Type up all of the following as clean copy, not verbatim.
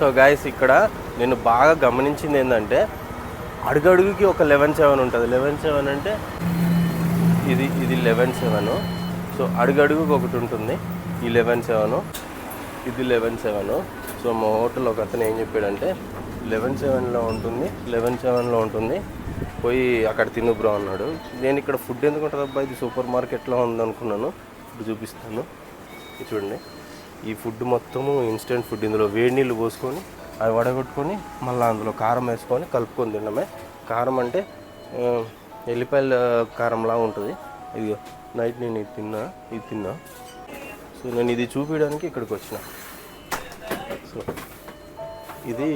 So guys ఇక్కడ నేను బాగా గమనించింది ఏంటంటే అడుగడుగుకి ఒక 11-7 ఉంటుంది. 11-7 అంటే ఇది 11-7. సో అడుగడుగుకి ఒకటి ఉంటుంది. ఈ 11-7 ఇది 11-7. సో మా హోటల్ ఒక అతను ఏం చెప్పాడంటే 11-7లో ఉంటుంది, 11-7లో ఉంటుంది, పోయి అక్కడ తిను బ్రో అన్నాడు. నేను ఇక్కడ ఫుడ్ ఎందుకు ఉంటుంది అబ్బా, ఇది సూపర్ మార్కెట్లో ఉందనుకున్నాను. ఫుడ్ చూపిస్తాను చూడండి. ఈ ఫుడ్ మొత్తము ఇన్స్టెంట్ ఫుడ్. ఇందులో వేడి నీళ్ళు పోసుకొని అవి వడగొట్టుకొని మళ్ళీ అందులో కారం వేసుకొని కలుపుకొని తినడమే. కారం అంటే ఎల్లిపాయల కారంలా ఉంటుంది. ఇది నైట్ నేను ఇది తిన్నా. సో నేను ఇది చూపించడానికి ఇక్కడికి వచ్చిన. సో ఇది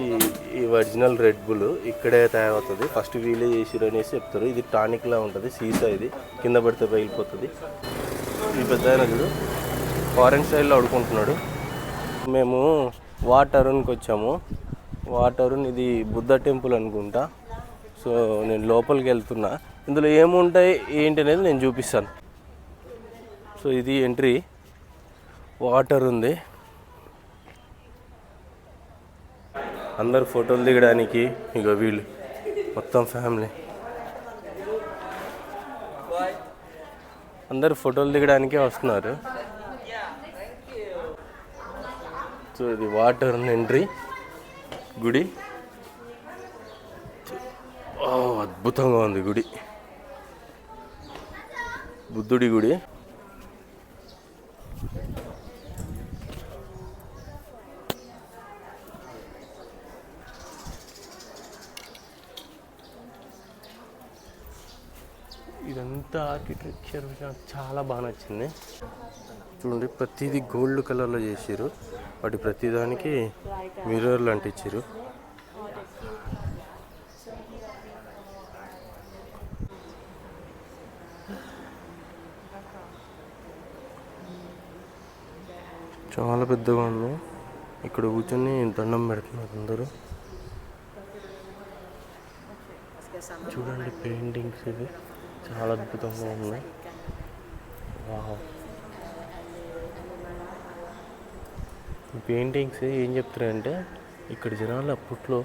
ఈ ఒరిజినల్ రెడ్ బుల్ ఇక్కడే తయారవుతుంది. ఫస్ట్ వీలే చేసిరు అనేసి చెప్తారు. ఇది టానిక్లా ఉంటుంది, సీసా. ఇది కింద పడితే పగిలిపోతుంది. ఈ పెద్ద ఆయన చూడు ఫారెన్ స్టైల్లో అడుకుంటున్నాడు. మేము వాటరున్కి వచ్చాము. వాటరున్ ఇది బుద్ధ టెంపుల్ అనుకుంటా. సో నేను లోపలికి వెళ్తున్నా. ఇందులో ఏముంటాయి ఏంటి అనేది నేను చూపిస్తాను. సో ఇది ఎంట్రీ. వాటర్ ఉంది. అందరు ఫోటోలు దిగడానికి ఇక వీళ్ళు మొత్తం ఫ్యామిలీ అందరు ఫోటోలు దిగడానికే వస్తున్నారు. సో ఇది వాటర్ ఎంట్రీ గుడి. అద్భుతంగా ఉంది గుడి. బుద్ధుడి గుడి. ఇదంతా ఆర్కిటెక్చర్ నాకు చాలా బాగా నచ్చింది. చూడండి ప్రతిదీ గోల్డ్ కలర్లో చేసారు. వాటి ప్రతిదానికి మిర్రర్లు అంటించారు. చాలా పెద్దగా ఉంది. ఇక్కడ కూర్చొని దండం పెడుతున్నారు అందరూ. చూడండి పెయింటింగ్స్ ఇవి చాలా అద్భుతంగా ఉన్నాయి. వావ్. ఈ పెయింటింగ్స్ ఏం చెప్తారంటే ఇక్కడ జనాలు అప్పట్లో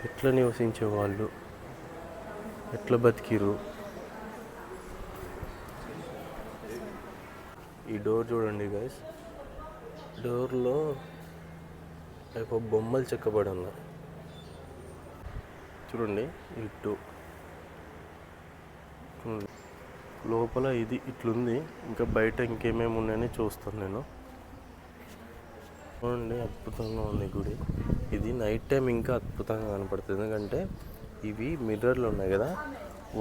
ఎట్లా నివసించేవాళ్ళు, ఎట్లా బతికిరు. ఈ డోర్ చూడండి గైస్. డోర్లో ఒక బొమ్మలు చెక్కబడి ఉన్నాయి. చూడండి ఇటు లోపల ఇది ఇట్లుంది. ఇంకా బయట ఇంకేమేమి ఉన్నాయని చూస్తాను నేను. చూడండి అద్భుతంగా ఉంది గుడి. ఇది నైట్ టైం ఇంకా అద్భుతంగా కనపడుతుంది. ఎందుకంటే ఇవి మిర్రర్లు ఉన్నాయి కదా,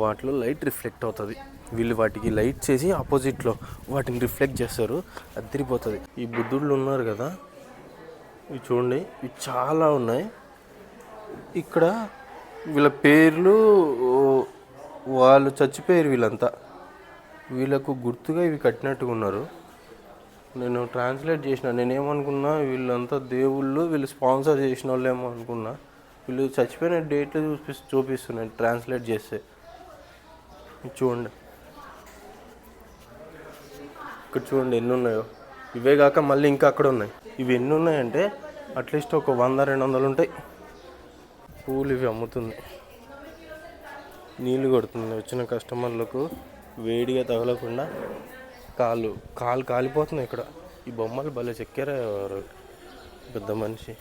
వాటిలో లైట్ రిఫ్లెక్ట్ అవుతుంది. వీళ్ళు వాటికి లైట్ చేసి ఆపోజిట్లో వాటిని రిఫ్లెక్ట్ చేస్తారు. అదిరిపోతుంది. ఈ బుద్ధుళ్ళు ఉన్నారు కదా, ఇవి చూడండి, ఇవి చాలా ఉన్నాయి. ఇక్కడ వీళ్ళ పేర్లు, వాళ్ళు చచ్చిపోయారు వీళ్ళంతా. వీళ్ళకు గుర్తుగా ఇవి కట్టినట్టుగా ఉన్నారు. నేను ట్రాన్స్లేట్ చేసిన. నేనేమనుకున్నా వీళ్ళంతా దేవుళ్ళు, వీళ్ళు స్పాన్సర్ చేసిన వాళ్ళేమో అనుకున్నా. వీళ్ళు చచ్చిపోయిన డేట్లు చూపిస్తున్నాయి ట్రాన్స్లేట్ చేస్తే. చూడండి ఇక్కడ చూడండి ఎన్ని ఉన్నాయో. ఇవే కాక మళ్ళీ ఇంకా అక్కడ ఉన్నాయి. ఇవి ఎన్ని ఉన్నాయంటే అట్లీస్ట్ ఒక 100-200 ఉంటాయి. పూలు ఇవి అమ్ముతుంది. నీళ్ళు కొడుతుంది. వచ్చిన కస్టమర్లకు వేడిగా తగలకుండా కాళ్ళు కాలిపోతున్నాయి. ఇక్కడ ఈ బొమ్మలు భలే చెక్కారు. పెద్ద మనిషి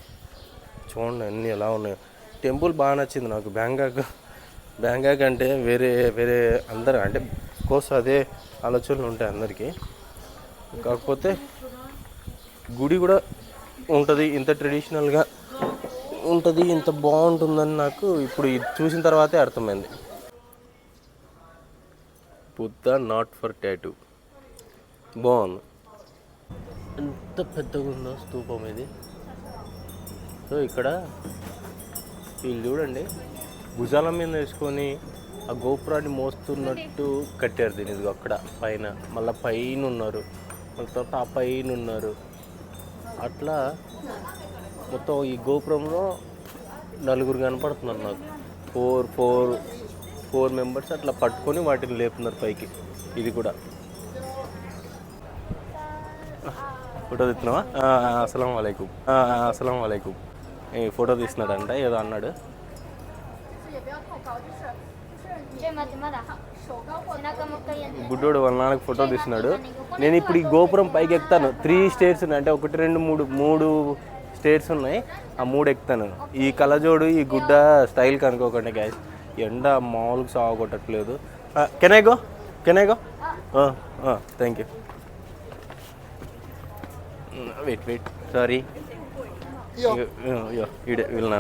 చూడండి అన్నీ ఎలా ఉన్నాయో. టెంపుల్ బాగా నచ్చింది నాకు. బ్యాంకాక్ అంటే వేరే అందరు అంటే కోర్స్ అదే ఆలోచనలు ఉంటాయి అందరికీ. కాకపోతే గుడి కూడా ఉంటుంది, ఇంత ట్రెడిషనల్గా ఉంటుంది, ఇంత బాగుంటుందని నాకు ఇప్పుడు ఇది చూసిన తర్వాతే అర్థమైంది. Buddha not for tattoo. బాగుంది. ఎంత పెద్దగా ఉందో స్తూపం ఇది. సో ఇక్కడ వీళ్ళు చూడండి భుజాల మీద వేసుకొని ఆ గోపురాన్ని మోస్తున్నట్టు కట్టారు దీని. ఇది అక్కడ పైన, మళ్ళీ పైన ఉన్నారు, మళ్ళీ తర్వాత ఆ పైన ఉన్నారు. అట్లా మొత్తం ఈ గోపురంలో 4 కనపడుతున్నారు నాకు. 4 మెంబర్స్ అట్లా పట్టుకొని వాటిని లేపుతున్నారు పైకి. ఇది కూడా ఫోటో తెస్తున్నావా? అస్సలాము అలైకుం. ఫోటో తీస్తున్నాడంట ఏదో అన్నాడు. బుడ్డోడు వాళ్ళ నాన్నకి ఫోటో తీస్తున్నాడు. నేను ఇప్పుడు ఈ గోపురం పైకి ఎక్కుతాను. 3 స్టేర్స్ ఉన్నాయి, అంటే 1 2 3 స్టేర్స్ ఉన్నాయి. ఆ 3 ఎక్కుతాను. ఈ కలజోడు ఈ గుడ్డ స్టైల్ కనుక్కోకండి గ్యాస్. ఎండ మామూలుగా సాగొట్టట్లేదు. Can I go thank you. Wait sorry. ఇడే వీళ్ళ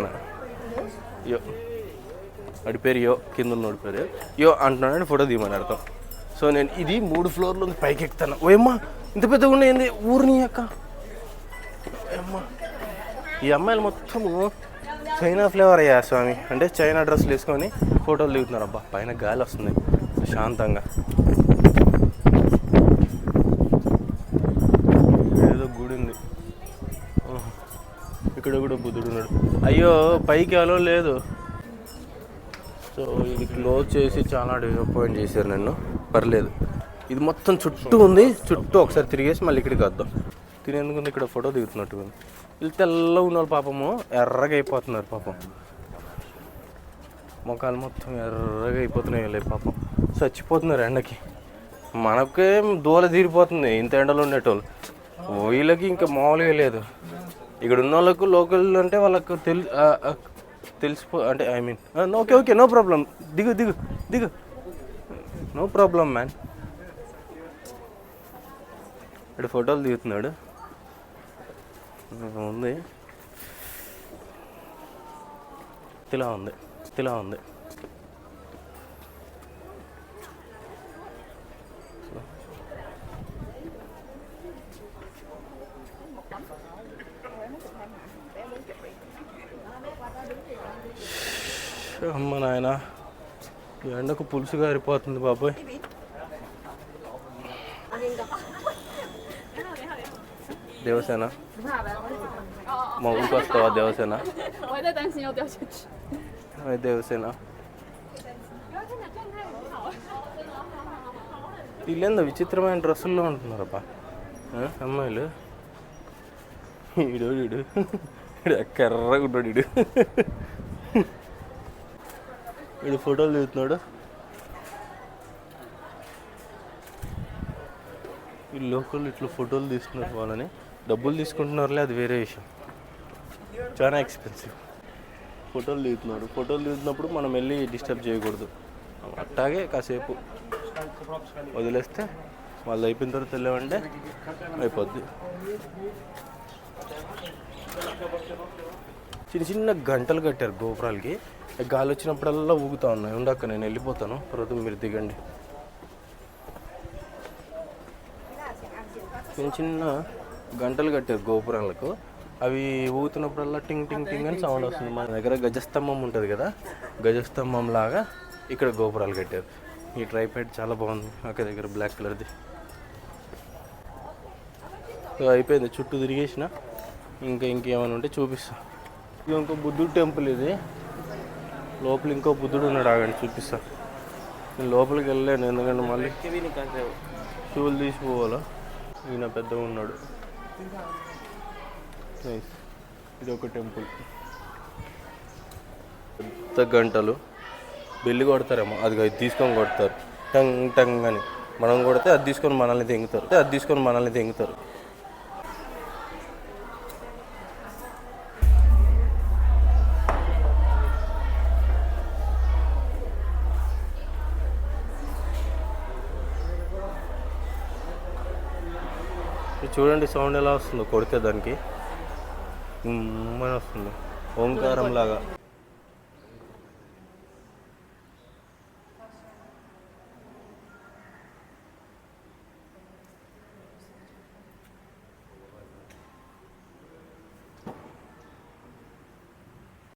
యో వాడి పేరు యో, కింద ఉన్నోడి పేరు యో అంటున్నాడు. ఫోటో తీయమని అర్థం. సో నేను ఇది 3 ఫ్లోర్లు ఉంది, పైకి ఎక్కుతాను. ఓయమ్మా ఇంత పెద్దగా ఉండేది ఊరిని అక్క. అమ్మా ఈ అమ్మాయిలు మొత్తము చైనా ఫ్లేవర్ అయ్యా స్వామి. అంటే చైనా డ్రెస్సులు వేసుకొని ఫోటోలు దిగుతున్నారు. అబ్బా పైన గాలి వస్తుంది శాంతంగా. ఏదో గుడి ఉంది, ఇక్కడ కూడా బుద్ధుడు ఉన్నాడు. అయ్యో పైకి అలో లేదు. సో ఇది క్లోజ్ చేసి చాలా డిసప్పాయింట్ చేశారు నన్ను. పర్లేదు, ఇది మొత్తం చుట్టూ ఉంది. చుట్టూ ఒకసారి తిరిగేసి మళ్ళీ ఇక్కడికి వద్దాం. తినేందుకు ఇక్కడ ఫోటో దిగుతున్నట్టు ఉంది. వీళ్ళు తెల్లగా ఉన్న వాళ్ళు పాపము ఎర్రగా అయిపోతున్నారు. పాపం మొఖాలు మొత్తం ఎర్రగా అయిపోతున్నాయి. వీళ్ళే పాపం చచ్చిపోతున్నారు ఎండకి. మనకేం దూల తీరిపోతుంది ఇంత ఎండలో ఉండేటోళ్ళు. వీళ్ళకి ఇంకా మామూలుగా లేదు. ఇక్కడ ఉన్న వాళ్ళకు లోకల్ అంటే వాళ్ళకు తెలిసిపో అంటే I mean okay no problem. దిగు నో ప్రాబ్లం మ్యాన్. ఇక్కడ ఫోటోలు దిగుతున్నాడు ఉంది. ఇలా ఉంది. అమ్మ నాయన ఎండకు పులుసు గారిపోతుంది బాబోయ్. దేవసేన మా ఊరికి వస్తావా? దేవసేన వీళ్ళేందో విచిత్రమైన డ్రెస్సుల్లో ఉంటున్నారబ్బా అమ్మాయిలు. ఈడు కర్రగా ఉంటాడు. వీడు ఫోటోలు దిగుతున్నాడు. ఈ లోకల్ ఇట్లా ఫోటోలు తీస్తున్నారు. వాళ్ళని డబ్బులు తీసుకుంటున్నారులే, అది వేరే విషయం. చాలా ఎక్స్పెన్సివ్. ఫోటోలు దిగుతున్నప్పుడు మనం వెళ్ళి డిస్టర్బ్ చేయకూడదు. అట్టాగే కాసేపు వదిలేస్తే వాళ్ళు అయిపోయిన తర్వాత వెళ్ళామంటే అయిపోద్ది. చిన్న గంటలు కట్టారు గోపురాలకి. గాలి వచ్చినప్పుడల్లా ఊగుతూ ఉన్నాయి. ఉండక్క నేను వెళ్ళిపోతాను, తర్వాత మీరు దిగండి. చిన్న గంటలు కట్టారు గోపురాలకు. అవి ఊగుతున్నప్పుడల్లా టింగ్ టింగ్ టింగ్ అని సౌండ్ వస్తుంది. మన దగ్గర గజస్తంభం ఉంటుంది కదా, గజస్తంభం లాగా ఇక్కడ గోపురాలు కట్టారు. ఈ ట్రైపాడ్ చాలా బాగుంది. అక్కడ దగ్గర బ్లాక్ కలర్ది. అయిపోయింది, చుట్టూ తిరిగేసిన. ఇంకేమైనా ఉంటే చూపిస్తా. ఇది ఇంకో బుద్ధుడు టెంపుల్. ఇది లోపల ఇంకో బుద్ధుడు ఉన్నాడు, ఆగండి చూపిస్తా. నేను లోపలికి వెళ్ళలేను ఎందుకంటే మళ్ళీ షూలు తీసిపోవాలా. ఈయన పెద్దగా ఉన్నాడు. ఇది ఒక టెంపుల్. పెద్ద గంటలు బెల్లి కొడతారేమో, అది తీసుకొని కొడతారు టంగ్ టంగ్ అని. మనం కొడితే అది తీసుకొని మనల్ని తెంగుతారు. చూడండి సౌండ్ ఎలా వస్తుందో కొడితే. దానికి వస్తుంది ఓంకారం లాగా.